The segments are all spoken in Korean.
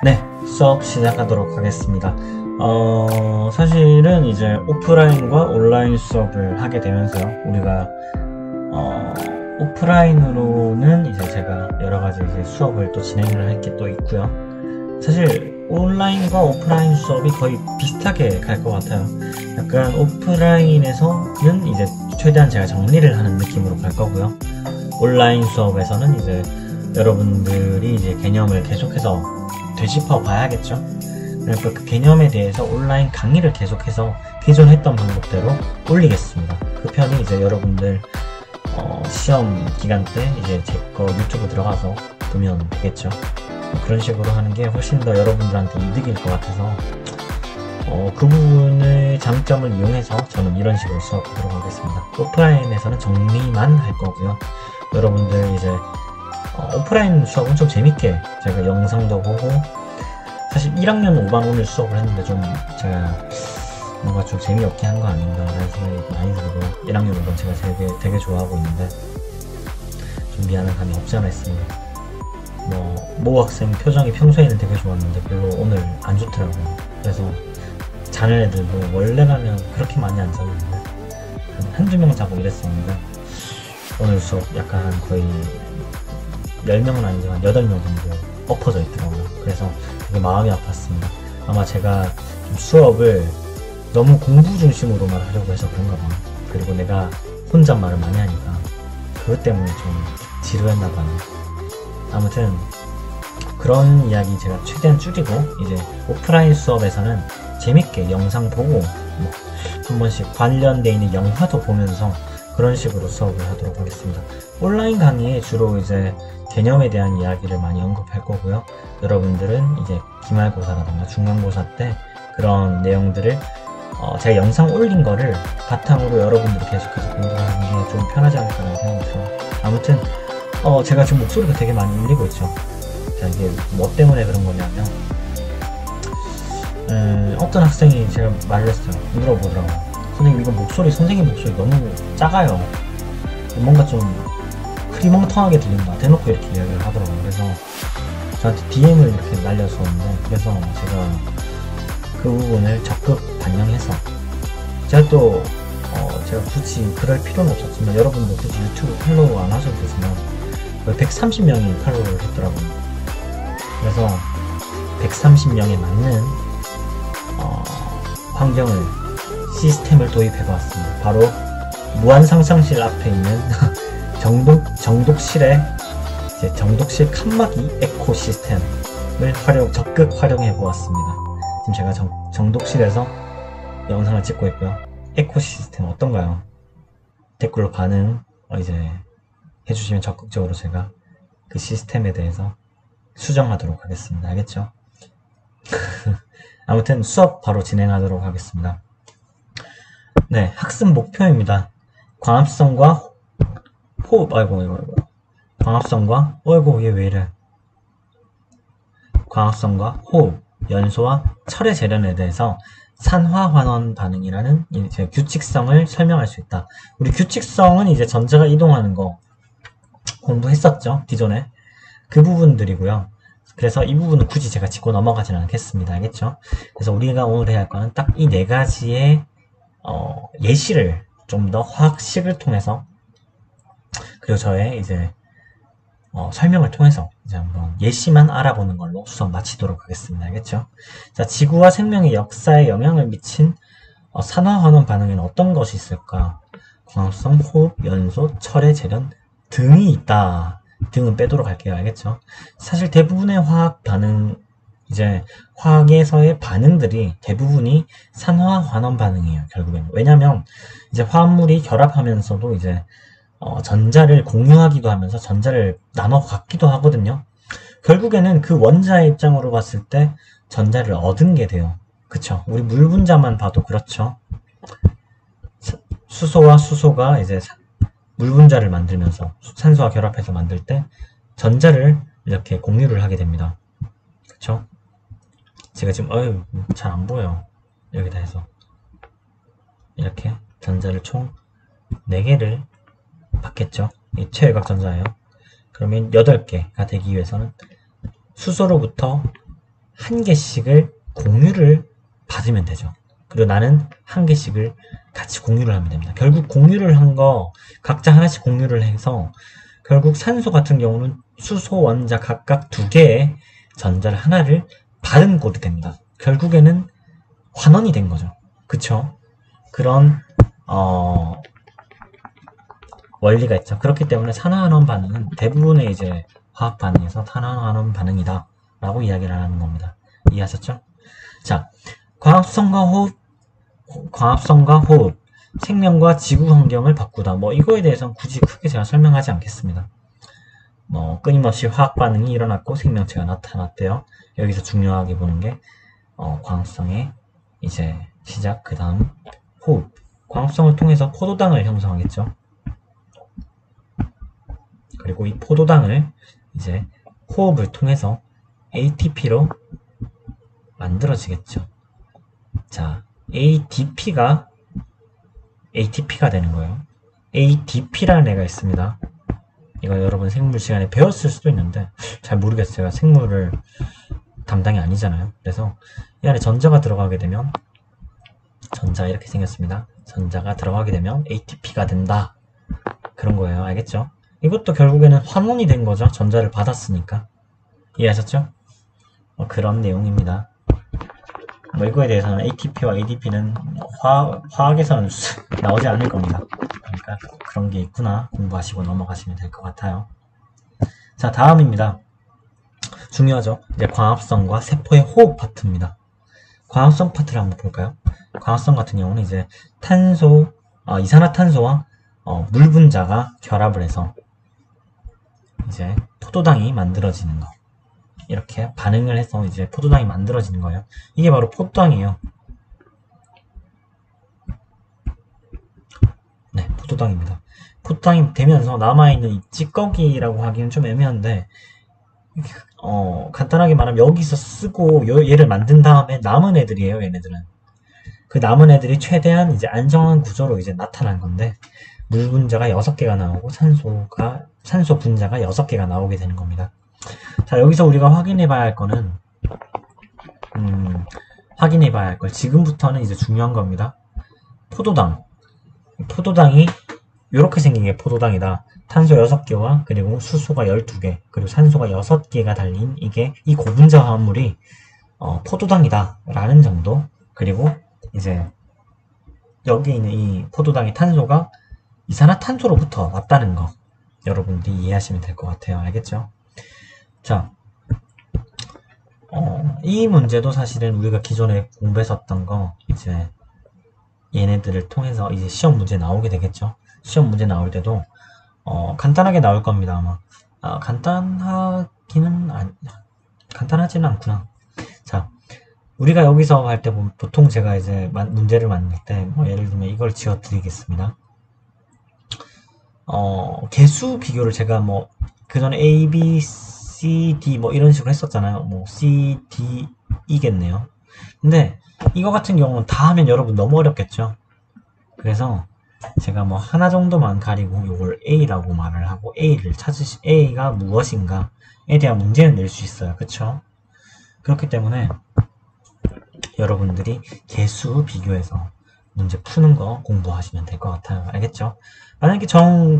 네, 수업 시작하도록 하겠습니다. 사실은 이제 오프라인과 온라인 수업을 하게 되면서요. 우리가, 오프라인으로는 이제 제가 여러가지 이제 수업을 또 진행을 할 게 또 있고요. 사실 온라인과 오프라인 수업이 거의 비슷하게 갈 것 같아요. 약간 오프라인에서는 이제 최대한 제가 정리를 하는 느낌으로 갈 거고요. 온라인 수업에서는 이제 여러분들이 이제 개념을 계속해서 되짚어 봐야겠죠. 그러니까 그 개념에 대해서 온라인 강의를 계속해서 기존 했던 방법대로 올리겠습니다. 그 편이 이제 여러분들 시험 기간 때 이제 제 거 유튜브 들어가서 보면 되겠죠. 그런 식으로 하는 게 훨씬 더 여러분들한테 이득일 것 같아서 그 부분의 장점을 이용해서 저는 이런 식으로 수업하도록 하겠습니다. 오프라인에서는 정리만 할 거고요. 여러분들 이제 오프라인 수업은 좀 재밌게 제가 영상도 보고, 사실 1학년 5반 오늘 수업을 했는데 좀 제가 뭔가 좀 재미없게 한 거 아닌가 라는 생각이 많이 들고, 1학년 5반 제가 되게 좋아하고 있는데 좀 미안한 감이 없지 않아 있습니다. 모 학생 표정이 평소에는 되게 좋았는데 별로 오늘 안 좋더라고요. 그래서 자는 애들도 원래라면 그렇게 많이 안 자는데 한두 명 자고 이랬었는데, 오늘 수업 약간 거의 10명은 아니지만 8명 정도 엎어져 있더라고요. 그래서 되게 마음이 아팠습니다. 아마 제가 좀 수업을 너무 공부 중심으로만 하려고 해서 그런가 봐. 그리고 내가 혼잣말을 많이 하니까 그것 때문에 좀 지루했나 봐요. 아무튼 그런 이야기 제가 최대한 줄이고, 이제 오프라인 수업에서는 재밌게 영상 보고 한 번씩 관련돼 있는 영화도 보면서 그런 식으로 수업을 하도록 하겠습니다. 온라인 강의에 주로 이제 개념에 대한 이야기를 많이 언급할 거고요. 여러분들은 이제 기말고사라던가 중간고사 때 그런 내용들을 제가 영상 올린 거를 바탕으로 여러분들이 계속해서 공부하는 게 좀 편하지 않을까라는 생각이 들어요. 아무튼 제가 지금 목소리가 되게 많이 울리고 있죠. 자, 이게 뭐 때문에 그런 거냐면, 어떤 학생이 제가 말을 했어요. 물어보더라고요. 선생님, 이거 선생님 목소리 너무 작아요. 뭔가 좀 흐리멍텅하게 들린다. 대놓고 이렇게 이야기를 하더라고요. 그래서 저한테 DM을 이렇게 날려주었는데, 그래서 제가 그 부분을 적극 반영해서, 제가 또 제가 굳이 그럴 필요는 없었지만, 여러분도 굳이 유튜브 팔로우 안 하셔도 되지만 130명이 팔로우를 했더라고요. 그래서 130명에 맞는 환경을, 시스템을 도입해보았습니다. 바로 무한상상실 앞에 있는 정독실의 이제 정독실 칸막이 에코 시스템을 적극 활용해보았습니다. 지금 제가 정독실에서 영상을 찍고 있고요. 에코 시스템 어떤가요? 댓글로 반응 이제 해주시면 적극적으로 제가 그 시스템에 대해서 수정하도록 하겠습니다. 알겠죠? 아무튼 수업 바로 진행하도록 하겠습니다. 네, 학습 목표입니다. 광합성과 호흡, 광합성과, 얘 왜 이래? 광합성과 호흡, 연소와 철의 재련에 대해서 산화환원 반응이라는 이제 규칙성을 설명할 수 있다. 우리 규칙성은 이제 전자가 이동하는 거 공부했었죠, 기존에. 그 부분들이고요. 그래서 이 부분은 굳이 제가 짚고 넘어가지는 않겠습니다. 알겠죠? 그래서 우리가 오늘 해야 할 거는 딱 이 네 가지의 예시를 좀 더 화학식을 통해서, 그리고 저의 이제 설명을 통해서 이제 한번 예시만 알아보는 걸로 수업 마치도록 하겠습니다. 알겠죠? 자, 지구와 생명의 역사에 영향을 미친 산화환원 반응에는 어떤 것이 있을까? 광합성, 호흡, 연소, 철의 재련 등이 있다. 등은 빼도록 할게요. 알겠죠? 사실 대부분의 화학 반응, 이제 화학에서의 반응들이 대부분이 산화환원 반응이에요. 결국에는. 왜냐면 이제 화합물이 결합하면서도 이제 전자를 공유하기도 하면서 전자를 나눠 갖기도 하거든요. 결국에는 그 원자의 입장으로 봤을 때 전자를 얻은 게 돼요. 그쵸? 우리 물 분자만 봐도 그렇죠. 수소와 수소가 이제 물 분자를 만들면서 산소와 결합해서 만들 때 전자를 이렇게 공유를 하게 됩니다. 그쵸? 제가 지금 잘 안 보여. 여기다 해서 이렇게 전자를 총 4개를 받겠죠. 이 최외곽 전자예요. 그러면 8개가 되기 위해서는 수소로부터 한 개씩을 공유를 받으면 되죠. 그리고 나는 한 개씩을 같이 공유를 하면 됩니다. 결국 공유를 한 거 각자 하나씩 공유를 해서 결국 산소 같은 경우는 수소, 원자 각각 2개의 전자를 하나를 받은 꼴이 됩니다. 결국에는 환원이 된 거죠. 그쵸? 그런 원리가 있죠. 그렇기 때문에 산화환원 반응은 대부분의 이제 화학 반응에서 산화환원 반응이다 라고 이야기를 하는 겁니다. 이해하셨죠? 자, 광합성과 호흡, 생명과 지구 환경을 바꾸다. 뭐 이거에 대해서는 굳이 크게 제가 설명하지 않겠습니다. 뭐 끊임없이 화학 반응이 일어났고 생명체가 나타났대요. 여기서 중요하게 보는 게 광합성의 이제 시작, 그 다음 호흡. 광합성을 통해서 포도당을 형성하겠죠. 그리고 이 포도당을 이제 호흡을 통해서 ATP로 만들어지겠죠. 자, ATP가 되는 거예요. ADP라는 애가 있습니다. 이거 여러분 생물 시간에 배웠을 수도 있는데 잘 모르겠어요. 생물을 담당이 아니잖아요. 그래서 이 안에 전자가 들어가게 되면 전자 이렇게 생겼습니다. 전자가 들어가게 되면 ATP가 된다. 그런 거예요. 알겠죠? 이것도 결국에는 환원이 된 거죠. 전자를 받았으니까. 이해하셨죠? 그런 내용입니다. 뭐 이거에 대해서는 ATP와 ADP는 화학에서는 나오지 않을 겁니다. 그러니까 그런 게 있구나 공부하시고 넘어가시면 될 것 같아요. 자, 다음입니다. 중요하죠. 이제 광합성과 세포의 호흡 파트입니다. 광합성 파트를 한번 볼까요? 광합성 같은 경우는 이제 이산화탄소와 물 분자가 결합을 해서 이제 포도당이 만들어지는 거. 이렇게 반응을 해서 이제 포도당이 만들어지는 거예요. 이게 바로 포도당이에요. 네, 포도당입니다. 포도당이 되면서 남아있는 이 찌꺼기라고 하기는 좀 애매한데 간단하게 말하면 여기서 쓰고 얘를 만든 다음에 남은 애들이에요. 얘네들은. 그 남은 애들이 최대한 이제 안정한 구조로 이제 나타난 건데 물 분자가 6개가 나오고 산소 분자가 6개가 나오게 되는 겁니다. 자, 여기서 우리가 확인해 봐야 할 거는 확인해 봐야 할 걸 지금부터는 이제 중요한 겁니다. 포도당이 이렇게 생긴 게 포도당이다. 탄소 6개와 그리고 수소가 12개 그리고 산소가 6개가 달린 이 고분자 화합물이 포도당이다 라는 정도. 그리고 이제 여기 있는 이 포도당의 탄소가 이산화탄소로부터 왔다는 거 여러분들이 이해하시면 될 것 같아요. 알겠죠? 자, 이 문제도 사실은 우리가 기존에 공부했었던 거 이제 얘네들을 통해서 이제 시험 문제 나오게 되겠죠. 시험 문제 나올 때도 간단하게 나올 겁니다. 아마 간단하지는 않구나. 자, 우리가 여기서 할 때 보통 제가 이제 문제를 만들 때 예를 들면 이걸 지어 드리겠습니다. 개수 비교를 제가 그 전에 A, B, C, D 이런 식으로 했었잖아요. C, D 이겠네요. 근데 이거 같은 경우는 다 하면 여러분 너무 어렵겠죠. 그래서 제가 하나 정도만 가리고 이걸 A라고 말을 하고 A가 무엇인가에 대한 문제는 낼 수 있어요. 그쵸? 그렇기 때문에 여러분들이 개수 비교해서 문제 푸는 거 공부하시면 될 것 같아요. 알겠죠? 만약에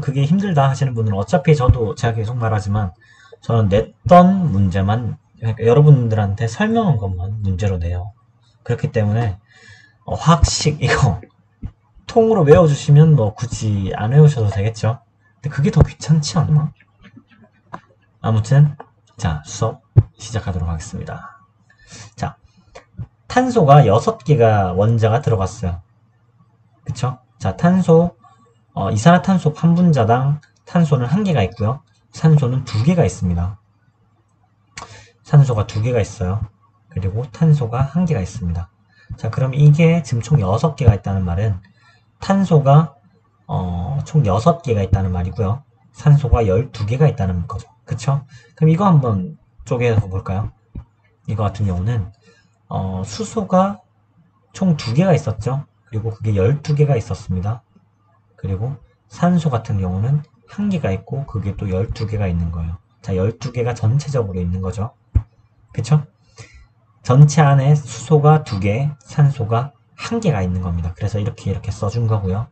그게 힘들다 하시는 분들은 어차피 제가 계속 말하지만 저는 냈던 문제만 그러니까 여러분들한테 설명한 것만 문제로 내요. 그렇기 때문에 화학식 이거 통으로 외워주시면 굳이 안 외우셔도 되겠죠. 근데 그게 더 귀찮지 않나? 아무튼 자, 수업 시작하도록 하겠습니다. 자, 탄소가 6개가 원자가 들어갔어요. 그쵸? 자, 이산화탄소 한 분자당 탄소는 1개가 있고요. 산소는 2개가 있습니다. 산소가 2개가 있어요. 그리고 탄소가 1개가 있습니다. 자, 그럼 이게 지금 총 6개가 있다는 말은 탄소가 총 6개가 있다는 말이고요. 산소가 12개가 있다는 거죠. 그쵸? 그럼 이거 한번 쪼개서 볼까요? 이거 같은 경우는 수소가 총 2개가 있었죠. 그리고 그게 12개가 있었습니다. 그리고 산소 같은 경우는 1개가 있고 그게 또 12개가 있는 거예요. 자, 12개가 전체적으로 있는 거죠. 그쵸? 전체 안에 수소가 2개, 산소가 1개가 있는 겁니다. 그래서 이렇게 써준 거고요.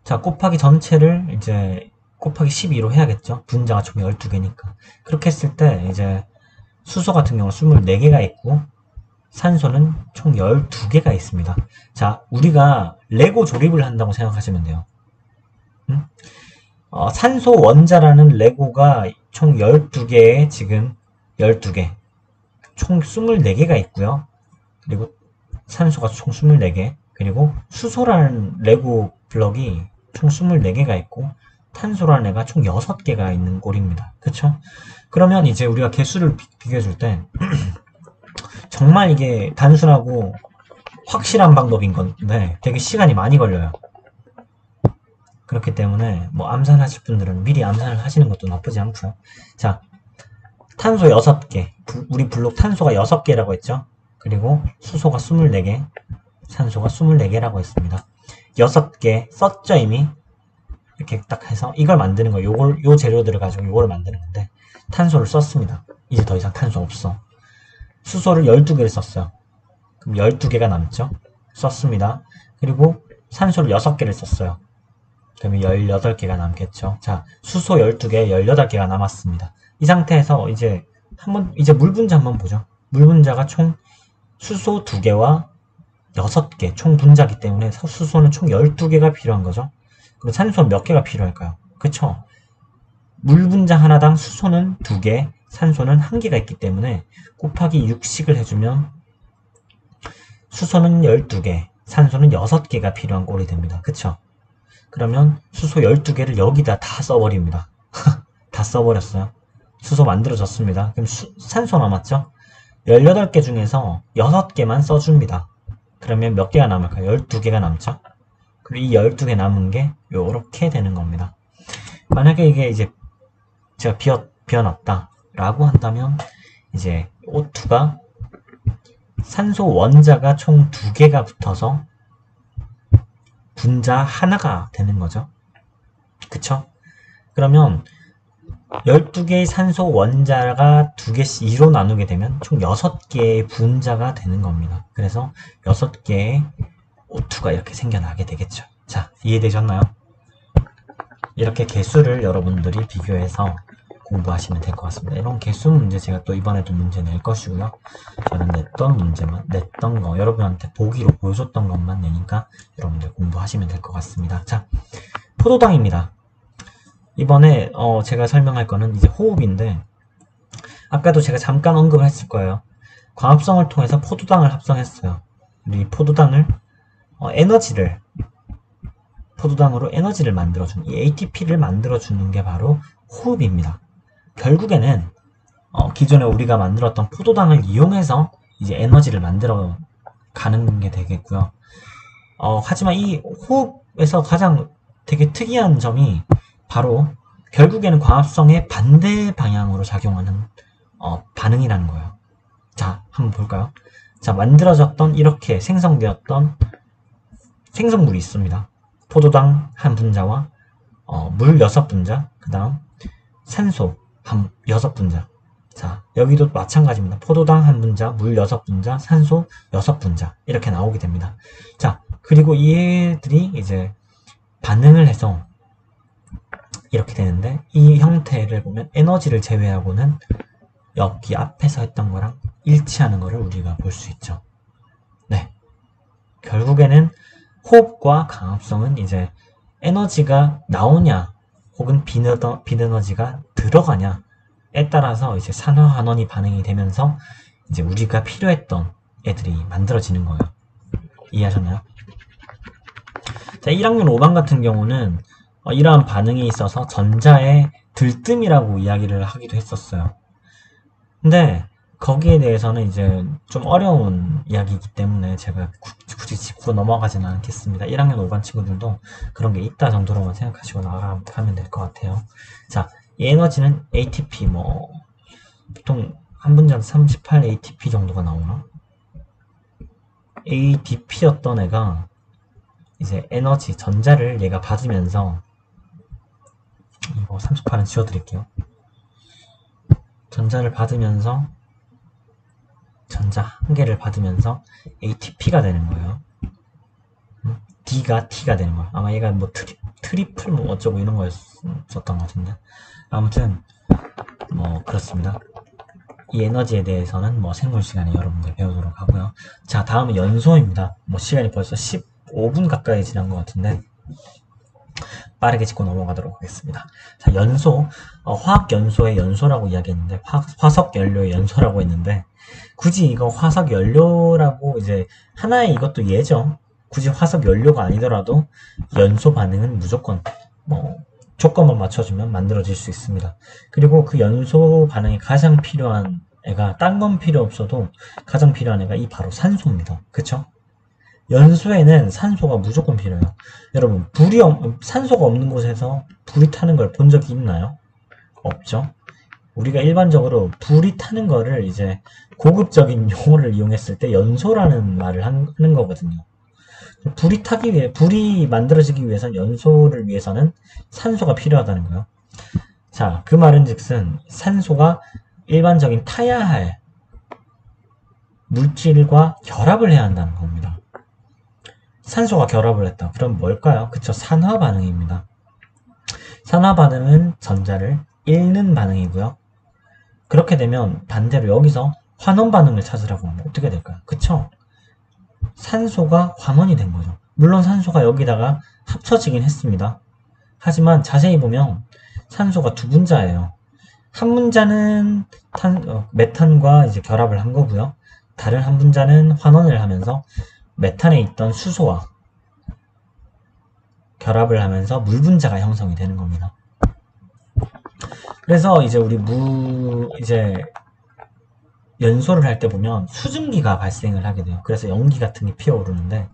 자, 곱하기 전체를 이제 곱하기 12로 해야겠죠. 분자가 총 12개니까. 그렇게 했을 때 이제 수소 같은 경우는 24개가 있고 산소는 총 12개가 있습니다. 자, 우리가 레고 조립을 한다고 생각하시면 돼요. 산소 원자라는 레고가 총 12개에 지금 12개, 총 24개가 있고요. 그리고 산소가 총 24개, 그리고 수소라는 레고 블럭이 총 24개가 있고 탄소라는 애가 총 6개가 있는 꼴입니다. 그쵸? 그러면 이제 우리가 개수를 비교해 줄 때 정말 이게 단순하고 확실한 방법인 건데 되게 시간이 많이 걸려요. 그렇기 때문에 뭐 암산하실 분들은 미리 암산을 하시는 것도 나쁘지 않고요. 자, 탄소 6개, 우리 블록 탄소가 6개라고 했죠. 그리고 수소가 24개, 산소가 24개라고 했습니다. 6개 썼죠 이미. 이렇게 딱 해서 이걸 만드는 거예요. 요 재료들을 가지고 요걸 만드는 건데 탄소를 썼습니다. 이제 더 이상 탄소 없어. 수소를 12개를 썼어요. 그럼 12개가 남죠. 썼습니다. 그리고 산소를 6개를 썼어요. 그러면 18개가 남겠죠. 자, 수소 12개, 18개가 남았습니다. 이 상태에서 이제 물 분자 한번 보죠. 물 분자가 총 수소 2개와 6개 총 분자기 때문에 수소는 총 12개가 필요한 거죠. 그럼 산소는 몇 개가 필요할까요? 그쵸? 물 분자 하나당 수소는 2개, 산소는 1개가 있기 때문에 곱하기 60을 해주면 수소는 12개, 산소는 6개가 필요한 꼴이 됩니다. 그쵸? 그러면 수소 12개를 여기다 다 써버립니다. 다 써버렸어요. 수소 만들어졌습니다. 그럼 산소 남았죠? 18개 중에서 6개만 써줍니다. 그러면 몇 개가 남을까요? 12개가 남죠? 그리고 이 12개 남은 게 요렇게 되는 겁니다. 만약에 이게 이제 제가 비워놨다 라고 한다면 이제 O2가 산소 원자가 총 2개가 붙어서 분자 하나가 되는 거죠. 그쵸? 그러면 12개의 산소 원자가 2개씩 2로 나누게 되면 총 6개의 분자가 되는 겁니다. 그래서 6개의 O2가 이렇게 생겨나게 되겠죠. 자, 이해되셨나요? 이렇게 개수를 여러분들이 비교해서 공부하시면 될 것 같습니다. 이런 개수 문제 제가 또 이번에도 문제 낼 것이고요. 저는 냈던 거 여러분한테 보기로 보여줬던 것만 내니까 여러분들 공부하시면 될 것 같습니다. 자, 포도당입니다. 이번에 제가 설명할 거는 이제 호흡인데 아까도 제가 잠깐 언급을 했을 거예요. 광합성을 통해서 포도당을 합성했어요. 이 포도당을 포도당으로 에너지를 만들어주는 이 ATP를 만들어주는 게 바로 호흡입니다. 결국에는 기존에 우리가 만들었던 포도당을 이용해서 이제 에너지를 만들어 가는 게 되겠고요. 하지만 이 호흡에서 가장 되게 특이한 점이 바로 결국에는 광합성의 반대 방향으로 작용하는 반응이라는 거예요. 자, 한번 볼까요? 자, 만들어졌던 이렇게 생성되었던 생성물이 있습니다. 포도당 한 분자와 물 6분자, 그 다음 산소 한 6분자. 자, 여기도 마찬가지입니다. 포도당 한 분자, 물 6분자, 산소 6분자 이렇게 나오게 됩니다. 자, 그리고 얘들이 이제 반응을 해서 이렇게 되는데 이 형태를 보면 에너지를 제외하고는 여기 앞에서 했던 거랑 일치하는 거를 우리가 볼 수 있죠. 네, 결국에는 호흡과 광합성은 이제 에너지가 나오냐 혹은 빈에너지가 들어가냐에 따라서 이제 산화환원이 반응이 되면서 이제 우리가 필요했던 애들이 만들어지는 거예요. 이해하셨나요? 자, 1학년 5반 같은 경우는 이러한 반응이 있어서 전자의 들뜸이라고 이야기를 하기도 했었어요. 근데 거기에 대해서는 이제 좀 어려운 이야기이기 때문에 제가 굳이 짚고 넘어가지는 않겠습니다. 1학년 5반 친구들도 그런 게 있다 정도로만 생각하시고 나가면 될 것 같아요. 자, 이 에너지는 ATP 보통 한 분자당 38 ATP 정도가 나오나? ADP였던 애가 이제 에너지 전자를 얘가 받으면서 이거 38은 지워드릴게요. 전자를 받으면서 전자 한 개를 받으면서 ATP가 되는 거예요. D가 T가 되는 거예요. 아마 얘가 뭐 트리플 뭐 어쩌고 이런 거였었던 것 같은데. 아무튼 뭐 그렇습니다. 이 에너지에 대해서는 뭐 생물 시간에 여러분들 배우도록 하고요. 자, 다음은 연소입니다. 뭐 시간이 벌써 15분 가까이 지난 것 같은데 빠르게 짚고 넘어가도록 하겠습니다. 자, 연소, 화학 연소의 연소라고 이야기했는데 화석 연료의 연소라고 했는데 굳이 이거 화석 연료라고 이제 하나의 이것도 예죠. 굳이 화석 연료가 아니더라도 연소 반응은 무조건 뭐 조건만 맞춰주면 만들어질 수 있습니다. 그리고 그 연소 반응에 가장 필요한 애가 딴 건 필요 없어도 가장 필요한 애가 이 바로 산소입니다. 그쵸? 연소에는 산소가 무조건 필요해요. 여러분, 산소가 없는 곳에서 불이 타는 걸 본 적이 있나요? 없죠? 우리가 일반적으로 불이 타는 거를 이제 고급적인 용어를 이용했을 때 연소라는 말을 하는 거거든요. 불이 만들어지기 위해선 연소를 위해서는 산소가 필요하다는 거예요. 자, 그 말은 즉슨 산소가 일반적인 타야 할 물질과 결합을 해야 한다는 겁니다. 산소가 결합을 했다. 그럼 뭘까요? 그쵸, 산화 반응입니다. 산화 반응은 전자를 잃는 반응이고요. 그렇게 되면 반대로 여기서 환원 반응을 찾으라고 하면 어떻게 될까요? 그쵸? 산소가 환원이 된 거죠. 물론 산소가 여기다가 합쳐지긴 했습니다. 하지만 자세히 보면 산소가 두 분자예요. 한 분자는 메탄과 이제 결합을 한 거고요. 다른 한 분자는 환원을 하면서 메탄에 있던 수소와 결합을 하면서 물 분자가 형성이 되는 겁니다. 그래서 이제 우리 연소를 할 때 보면 수증기가 발생을 하게 돼요. 그래서 연기 같은 게 피어오르는데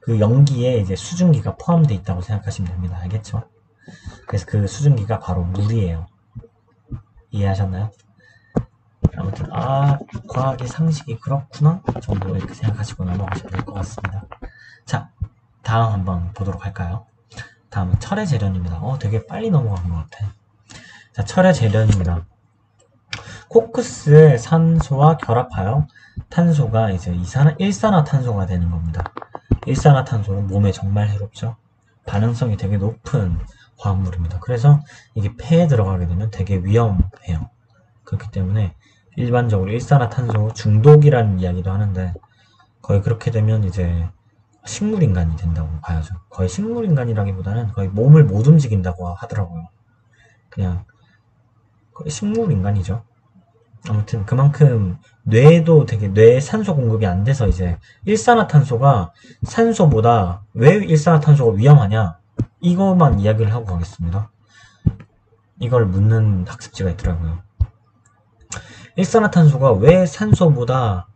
그 연기에 이제 수증기가 포함되어 있다고 생각하시면 됩니다. 알겠죠? 그래서 그 수증기가 바로 물이에요. 이해하셨나요? 아무튼 과학의 상식이 그렇구나 정도 이렇게 생각하시고 넘어가셔야 될 것 같습니다. 자, 다음 한번 보도록 할까요? 다음은 철의 재련입니다. 되게 빨리 넘어간 것 같아. 자, 철의 재련입니다. 코크스의 산소와 결합하여 탄소가 이제 일산화탄소가 되는 겁니다. 일산화탄소는 몸에 정말 해롭죠. 반응성이 되게 높은 화합물입니다. 그래서 이게 폐에 들어가게 되면 되게 위험해요. 그렇기 때문에 일반적으로 일산화탄소 중독이라는 이야기도 하는데 거의 그렇게 되면 이제 식물인간이 된다고 봐야죠. 거의 식물인간이라기보다는 거의 몸을 못 움직인다고 하더라고요. 그냥 거의 식물인간이죠. 아무튼 그만큼 뇌에도 되게 뇌에 산소 공급이 안 돼서 이제 일산화탄소가 산소보다 왜 일산화탄소가 위험하냐 이것만 이야기를 하고 가겠습니다. 이걸 묻는 학습지가 있더라고요. 일산화탄소가 왜 산소보다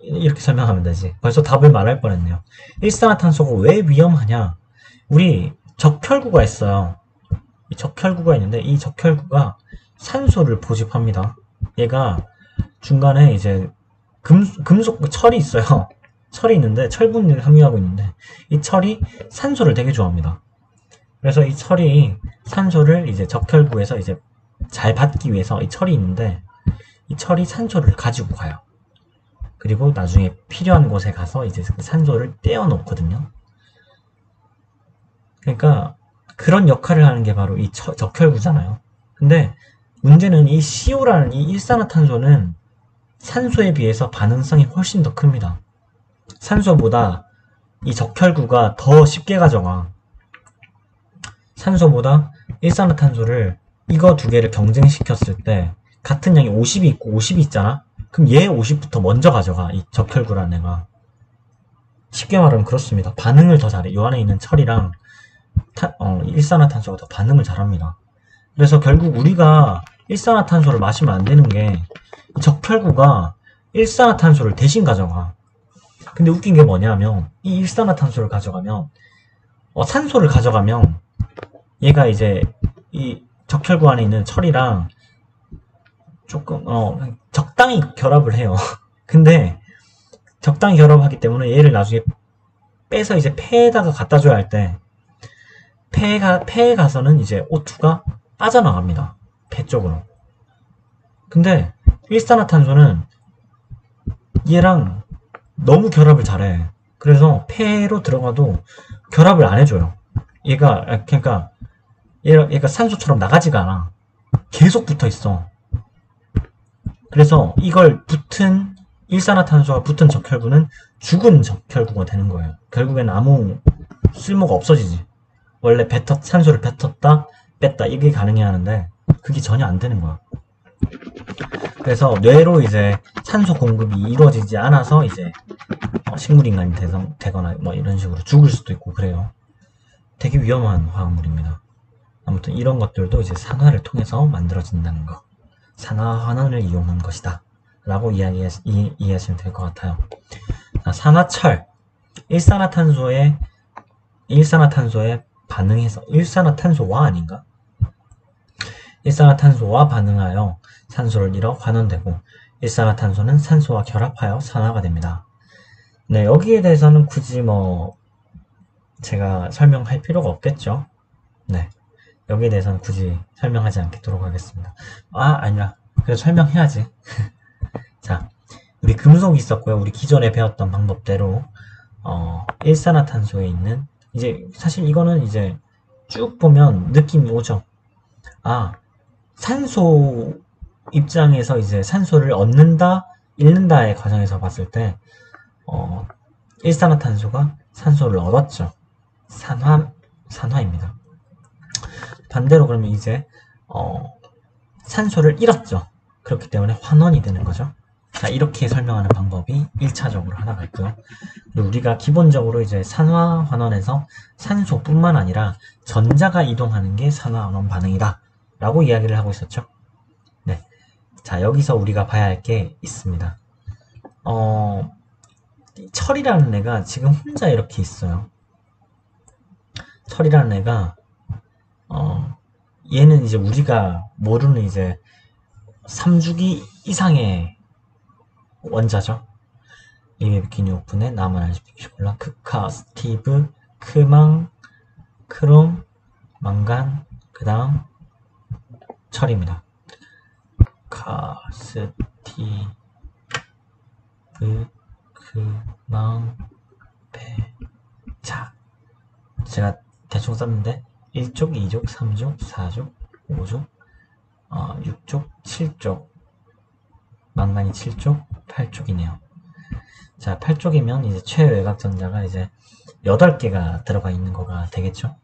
이렇게 설명하면 되지. 벌써 답을 말할 뻔했네요. 일산화탄소가 왜 위험하냐. 우리 적혈구가 있어요. 이 적혈구가 있는데 이 적혈구가 산소를 포집합니다. 얘가 중간에 이제 금속 철이 있어요. 철이 있는데 철분을 함유하고 있는데 이 철이 산소를 되게 좋아합니다. 그래서 이 철이 산소를 이제 적혈구에서 이제 잘 받기 위해서 이 철이 있는데 이 철이 산소를 가지고 가요. 그리고 나중에 필요한 곳에 가서 이제 산소를 떼어놓거든요. 그러니까 그런 역할을 하는 게 바로 이 적혈구잖아요. 근데 문제는 이 CO라는 이 일산화탄소는 산소에 비해서 반응성이 훨씬 더 큽니다. 산소보다 이 적혈구가 더 쉽게 가져가. 산소보다 일산화탄소를 이거 두 개를 경쟁시켰을 때 같은 양이 50이 있고 50이 있잖아? 그럼 얘 50부터 먼저 가져가. 이 적혈구라는 애가. 쉽게 말하면 그렇습니다. 반응을 더 잘해. 요 안에 있는 철이랑 일산화탄소가 더 반응을 잘합니다. 그래서 결국 우리가 일산화탄소를 마시면 안 되는 게 적혈구가 일산화탄소를 대신 가져가. 근데 웃긴 게 뭐냐면 이 일산화탄소를 가져가면 산소를 가져가면 얘가 이제 이 적혈구 안에 있는 철이랑 조금 적당히 결합을 해요. 근데 적당히 결합하기 때문에 얘를 나중에 빼서 이제 폐에다가 갖다 줘야 할 때 폐에 가서는 이제 O2가 빠져나갑니다. 폐 쪽으로. 근데 일산화탄소는 얘랑 너무 결합을 잘해. 그래서 폐로 들어가도 결합을 안 해줘요. 그러니까 얘가 산소처럼 나가지가 않아. 계속 붙어 있어. 그래서 이걸 붙은 일산화탄소가 붙은 적혈구는 죽은 적혈구가 되는 거예요. 결국엔 아무 쓸모가 없어지지. 원래 산소를 뱉었다 뺐다 이게 가능해야 하는데 그게 전혀 안 되는 거야. 그래서 뇌로 이제 산소 공급이 이루어지지 않아서 이제 식물인간이 되거나 뭐 이런 식으로 죽을 수도 있고 그래요. 되게 위험한 화학물입니다. 아무튼 이런 것들도 이제 산화를 통해서 만들어진다는 거. 산화환원을 이용한 것이다 라고 이해하시면 될 것 같아요. 자, 산화철. 일산화탄소에 반응해서 일산화탄소와 아닌가? 일산화탄소와 반응하여 산소를 잃어 환원되고 일산화탄소는 산소와 결합하여 산화가 됩니다. 네, 여기에 대해서는 굳이 뭐 제가 설명할 필요가 없겠죠. 네, 여기에 대해서는 굳이 설명하지 않도록 하겠습니다. 아니라 그래도 설명해야지. 자, 우리 금속이 있었고요. 우리 기존에 배웠던 방법대로 일산화탄소에 있는 이제 사실 이거는 이제 쭉 보면 느낌이 오죠. 산소 입장에서 이제 산소를 얻는다, 잃는다의 과정에서 봤을 때 일산화탄소가 산소를 얻었죠. 산화입니다. 반대로 그러면 이제 산소를 잃었죠. 그렇기 때문에 환원이 되는 거죠. 자, 이렇게 설명하는 방법이 1차적으로 하나가 있고요. 그리고 우리가 기본적으로 이제 산화 환원에서 산소뿐만 아니라 전자가 이동하는 게 산화 환원 반응이다 라고 이야기를 하고 있었죠. 네. 자, 여기서 우리가 봐야 할 게 있습니다. 철이라는 애가 지금 혼자 이렇게 있어요. 철이라는 애가 얘는 이제 우리가 모르는 이제 3주기 이상의 원자죠. 리메 비키니 오픈의 나만 알지 비키콜라 크카 스티브 크망 크롬 망간 그 다음 철입니다. 스티브 크망 배. 자, 제가 대충 썼는데 1족, 2족, 3족, 4족, 5족 6족, 7족 망간이 7족, 8쪽이네요. 자, 8쪽이면 이제 최외곽 전자가 이제 8개가 들어가 있는 거가 되겠죠.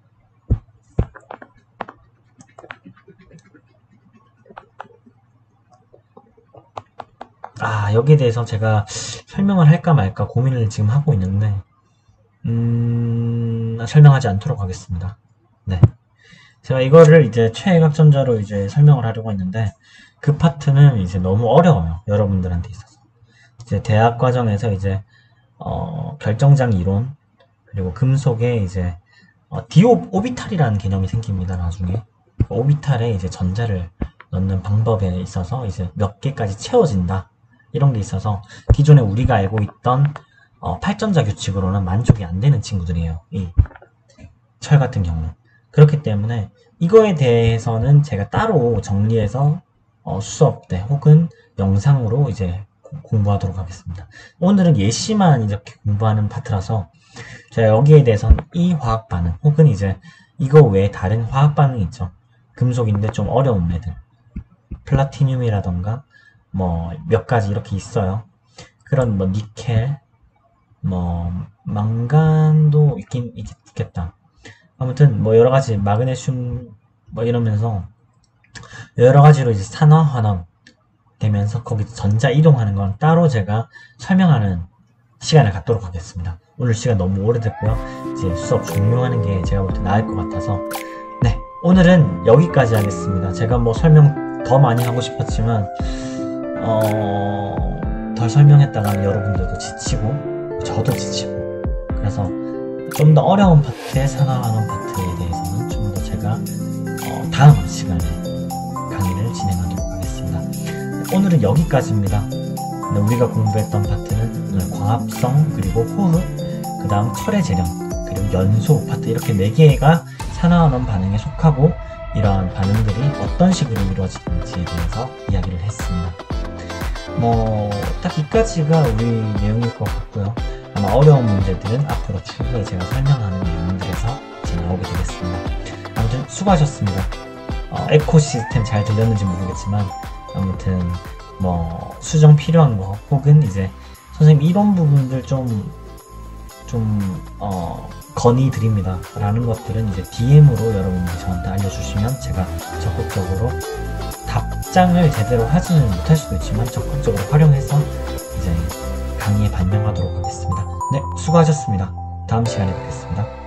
여기에 대해서 제가 설명을 할까 말까 고민을 지금 하고 있는데 설명하지 않도록 하겠습니다. 네. 제가 이거를 이제 최외곽 전자로 이제 설명을 하려고 했는데 그 파트는 이제 너무 어려워요. 여러분들한테 있어서. 이제 대학 과정에서 이제 결정장 이론 그리고 금속에 이제 오비탈이라는 개념이 생깁니다. 나중에 오비탈에 이제 전자를 넣는 방법에 있어서 이제 몇 개까지 채워진다 이런 게 있어서 기존에 우리가 알고 있던 8전자 규칙으로는 만족이 안 되는 친구들이에요. 이 철 같은 경우. 그렇기 때문에 이거에 대해서는 제가 따로 정리해서 수업 때 혹은 영상으로 이제 공부하도록 하겠습니다. 오늘은 예시만 이렇게 공부하는 파트라서 제가 여기에 대해서는 이 화학 반응 혹은 이제 이거 외에 다른 화학 반응이 있죠. 금속인데 좀 어려운 애들 플라티늄이라던가 뭐 몇 가지 이렇게 있어요. 그런 뭐 니켈 뭐 망간도 있긴 있겠다. 아무튼 뭐 여러가지 마그네슘 뭐 이러면서 여러가지로 이제 산화 환원 되면서 거기 전자 이동하는 건 따로 제가 설명하는 시간을 갖도록 하겠습니다. 오늘 시간 너무 오래됐고요. 이제 수업 종료하는 게 제가 볼 때 나을 것 같아서 네, 오늘은 여기까지 하겠습니다. 제가 뭐 설명 더 많이 하고 싶었지만 덜 설명했다가는 여러분들도 지치고 저도 지치고 그래서 좀 더 어려운 파트의 산화환원 파트에 대해서는 좀 더 제가 다음 시간에 강의를 진행하도록 하겠습니다. 오늘은 여기까지입니다. 우리가 공부했던 파트는 광합성 그리고 호흡 그 다음 철의 재련 그리고 연소 파트 이렇게 4개가 산화환원 반응에 속하고 이러한 반응들이 어떤 식으로 이루어지는지에 대해서 이야기를 했습니다. 뭐 딱 이까지가 우리 내용일 것 같고요. 아마 어려운 문제들은 앞으로 추후에 제가 설명하는 내용들에서 이제 나오게 되겠습니다. 아무튼 수고하셨습니다. 에코 시스템 잘 들렸는지 모르겠지만 아무튼 뭐 수정 필요한 거 혹은 이제 선생님 이런 부분들 좀 건의 드립니다 라는 것들은 이제 DM으로 여러분들이 저한테 알려주시면 제가 적극적으로 답장을 제대로 하지는 못할 수도 있지만 적극적으로 활용해서 이제 강의에 반영하도록 하겠습니다. 네, 수고하셨습니다. 다음 시간에 뵙겠습니다.